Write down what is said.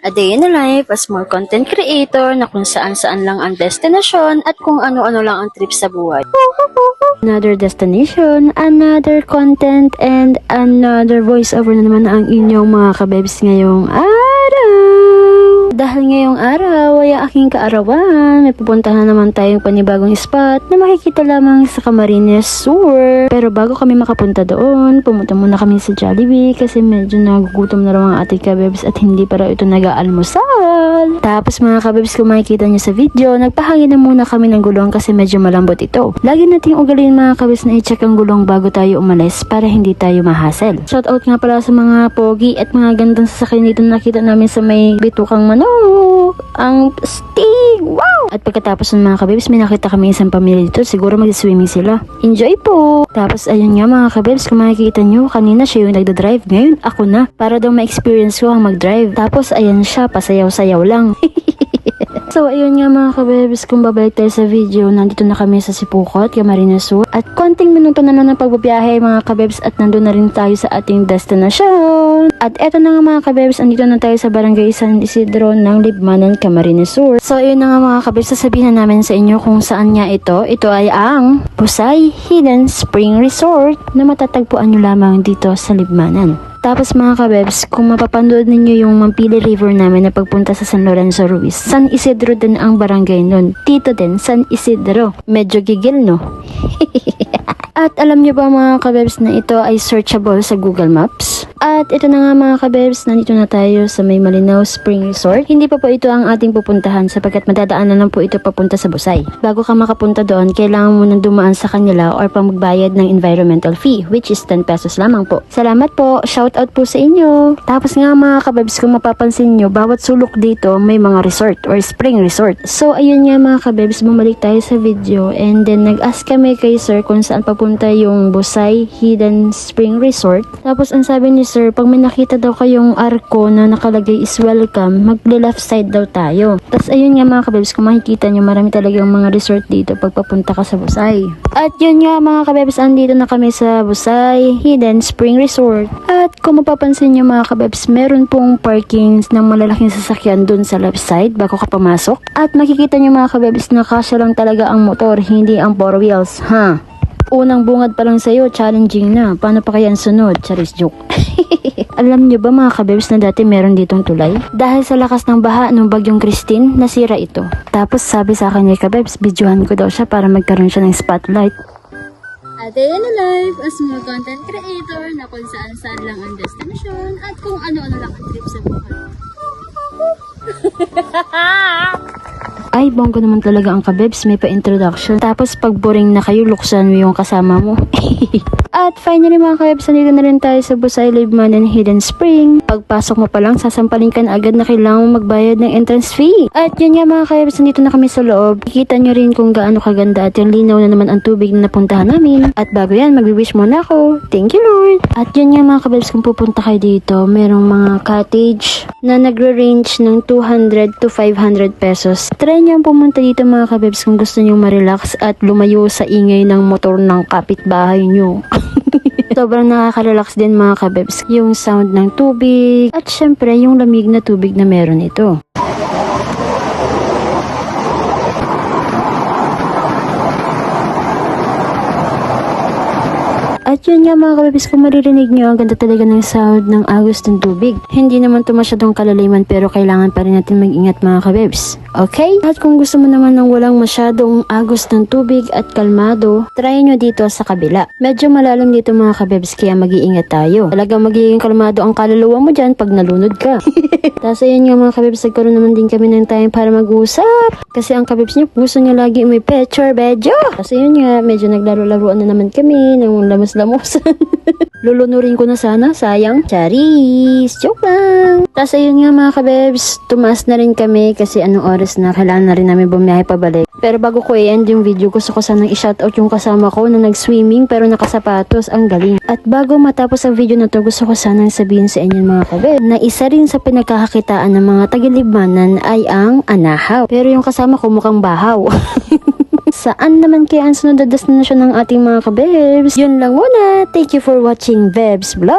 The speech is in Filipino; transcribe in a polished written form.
A day in a life as more content creator na kung saan-saan lang ang destinasyon at kung ano-ano lang ang trip sa buhay. Another destination, another content, and another voiceover na naman ang inyong mga kabebs ngayong araw. Dahil ngayong araw ay aking kaarawan, may pupuntahan naman tayong panibagong spot na makikita lamang sa Camarines Sur. Pero bago kami makapunta doon, pumunta muna kami sa Jollibee kasi medyo nagugutom na raw ang ating kabebs at hindi pa raw ito nag-aalmusal. Tapos mga kabebs, kung makikita nyo sa video, nagpahangin na muna kami ng gulong kasi medyo malambot ito. Lagi nating ugalin mga kabebs na i-check ang gulong bago tayo umalis para hindi tayo mahasel. Shoutout nga pala sa mga pogi at mga gandang sasakyan dito na nakita namin sa may bitukang manok. Ang stig! Wow! At pagkatapos ng mga kabebs, may nakita kami isang pamilya dito. Siguro mag-swimming sila. Enjoy po! Tapos ayun nga mga kabebs, kung makikita nyo, kanina siya yung nagdadrive. Ngayon ako na. Para daw ma-experience ko ang mag-drive. Tapos ayan siya, pasayaw-sayaw lang. So ayun nga mga kabebs, kung babalik tayo sa video, nandito na kami sa Sipukot, Camarines Sur. At konting minuto na lang ng pagbabiyahe mga kabebs at nandun na rin tayo sa ating destinasyon. At eto na nga mga kabebs, andito na tayo sa Barangay San Isidro ng Libmanan, Camarines Sur. So ayun na nga mga kabebs, sasabihin na namin sa inyo kung saan nga ito. Ito ay ang Busay Hidden Spring Resort na matatagpuan nyo lamang dito sa Libmanan. Tapos mga kabebs, kung mapapanood ninyo yung Mampili River namin na pagpunta sa San Lorenzo Ruiz, San Isidro din ang barangay nun. Dito din, San Isidro. Medyo gigil, no? At alam nyo ba mga kabebs na ito ay searchable sa Google Maps? At ito na nga mga kabebs, nandito na tayo sa May Malinaw Spring Resort. Hindi pa po ito ang ating pupuntahan sapagkat madadaanan lang po ito papunta sa Busay. Bago ka makapunta doon, kailangan mo nang dumaan sa kanila or pang magbayad ng environmental fee, which is 10 pesos lamang po. Salamat po, shout out po sa inyo. Tapos nga mga kabebs, kung mapapansin nyo, bawat sulok dito may mga resort or spring resort. So ayun nga mga kabebs, bumalik tayo sa video and then nag-ask kami kay sir kung saan papunta yung Busay Hidden Spring Resort. Tapos ang sabi ni sir, pag may nakita daw kayong arko na nakalagay is welcome, mag-left side daw tayo. Tapos ayun nga mga kabebs, kung makikita nyo, marami talagang mga resort dito pag papunta ka sa Busay. At yun nga mga kabebs, andito na kami sa Busay Hidden Spring Resort. At kung mapapansin nyo mga kabebs, meron pong parkings ng malalaking sasakyan dun sa left side bago ka pamasok. At makikita nyo mga kabebs na kasya lang talaga ang motor, hindi ang 4 wheels, ha? Unang bungad pa lang sa'yo, challenging na. Paano pa kaya ang sunod? Charis joke. Alam nyo ba mga kabebs na dati meron ditong tulay? Dahil sa lakas ng baha ng bagyong Christine, nasira ito. Tapos sabi sa akin ni kabebs, videohan ko daw siya para magkaroon siya ng spotlight. A day in a life as more content creator na kung saan-saan lang ang destination at kung ano-ano lang ang trip sa buhay. Ay, bongga naman talaga ang kabebs, may pa-introduction. Tapos pag boring na kayo, luksan mo yung kasama mo. At finally mga kabebs, nandito na rin tayo sa Busay Libmanan Hidden Spring. Pagpasok mo pa lang, sasampalin ka na agad na kailangan mo magbayad ng entrance fee. At yun nga mga kabebs, nandito na kami sa loob. Kikita nyo rin kung gaano kaganda at yung linaw na naman ang tubig na napuntahan namin. At bago yan, magwi-wish muna ako. Thank you Lord! At yun nga mga kabebs, kung pupunta kayo dito, merong mga cottage na nagre-range ng 200 to 500 pesos. Try nyo pumunta dito mga kabebs kung gusto nyo ma-relax at lumayo sa ingay ng motor ng kapitbahay nyo. Sobrang nakaka-relax din mga kabebs yung sound ng tubig at syempre yung lamig na tubig na meron ito. At yun nga mga kabebs, kung maririnig nyo, ang ganda talaga ng sound ng agos ng tubig. Hindi naman ito masyadong kalaliman pero kailangan pa rin natin mag-ingat mga kabebs. Okay? At kung gusto mo naman ng walang masyadong agos ng tubig at kalmado, try nyo dito sa kabila. Medyo malalim dito mga kabebs kaya mag-iingat tayo. Talagang magiging kalmado ang kaluluwa mo dyan pag nalunod ka. Tapos ayun nga mga kabebs, nagkaroon naman din kami ng time para mag-usap. Kasi ang kabebs nyo, gusto nyo lagi may picture bedyo. Tapos ayun nga, medyo naglaro-laruan na naman kami ng lamusan. Lulunurin ko na sana, sayang. Charis! Joke lang! Tapos ayun nga mga kabebs, tumaas na rin kami kasi anong oras na kailangan na rin namin bumiyahe pabalik. Pero bago ko i-end yung video, gusto ko sanang i-shoutout yung kasama ko na nag-swimming pero nakasapatos. Ang galing. At bago matapos ang video na to, gusto ko sanang sabihin sa inyo mga kabebs na isa rin sa pinagkakakitaan ng mga taga-Libmanan ay ang anahaw. Pero yung kasama ko mukhang bahaw. Saan naman kaya ang sunod na destinasyon ng ating mga kabebs? Yun lang muna. Thank you for watching Bebs Vlog.